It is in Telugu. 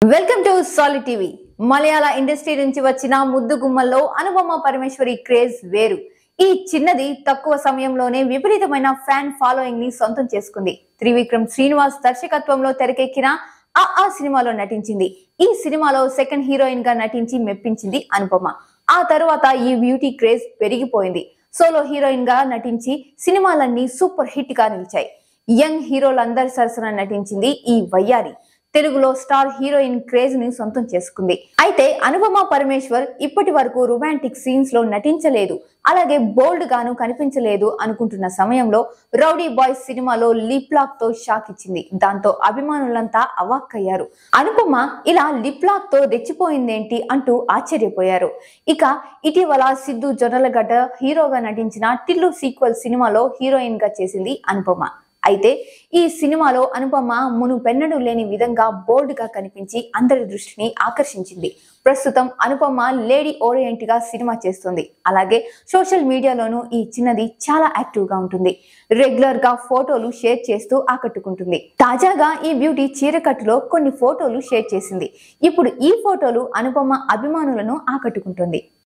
Welcome to solid TV. Malayalam industry నుంచి వచ్చిన ముద్దు గుమ్మల్లో అనుపమ పరమేశ్వరి క్రేజ్ వేరు. ఈ చిన్నది తక్కువ సమయంలోనే విపరీతమైన ఫ్యాన్ ఫాలోయింగ్ ని సొంతం చేసుకుంది. త్రివిక్రమ్ శ్రీనివాస్ దర్శకత్వంలో తెరకెక్కిన ఆ సినిమాలో నటించింది. ఈ సినిమాలో సెకండ్ హీరోయిన్ గా నటించి మెప్పించింది అనుపమ. ఆ తరువాత ఈ బ్యూటీ క్రేజ్ పెరిగిపోయింది. సోలో హీరోయిన్ గా నటించి సినిమాలన్నీ సూపర్ హిట్ గా నిలిచాయి. యంగ్ హీరోలందరి సరసన నటించింది ఈ వయ్యారి. తెలుగులో స్టార్ హీరోయిన్ క్రేజ్ ని సొంతం చేసుకుంది. అయితే అనుపమ పరమేశ్వర్ ఇప్పటి వరకు రొమాంటిక్ సీన్స్ లో నటించలేదు, అలాగే బోల్డ్ గాను కనిపించలేదు అనుకుంటున్న సమయంలో రౌడీ బాయ్స్ సినిమాలో లిప్ లాక్ తో షాక్ ఇచ్చింది. దాంతో అభిమానులంతా అవాక్కయ్యారు. అనుపమ ఇలా లిప్ లాక్ తో రెచ్చిపోయిందేంటి అంటూ ఆశ్చర్యపోయారు. ఇక ఇటీవల సిద్ధు జొన్నలగడ్డ హీరోగా నటించిన టిల్లు సీక్వెల్ సినిమాలో హీరోయిన్ గా చేసింది అనుపమ. అయితే ఈ సినిమాలో అనుపమ మునుపెన్నడూ లేని విధంగా బోల్డ్ గా కనిపించి అందరి దృష్టిని ఆకర్షించింది. ప్రస్తుతం అనుపమ లేడీ ఓరియంట్ గా సినిమా చేస్తుంది. అలాగే సోషల్ మీడియాలోనూ ఈ చిన్నది చాలా యాక్టివ్ గా ఉంటుంది. రెగ్యులర్ గా ఫోటోలు షేర్ చేస్తూ ఆకట్టుకుంటుంది. తాజాగా ఈ బ్యూటీ చీరకట్టులో కొన్ని ఫోటోలు షేర్ చేసింది. ఇప్పుడు ఈ ఫోటోలు అనుపమ అభిమానులను ఆకట్టుకుంటుంది.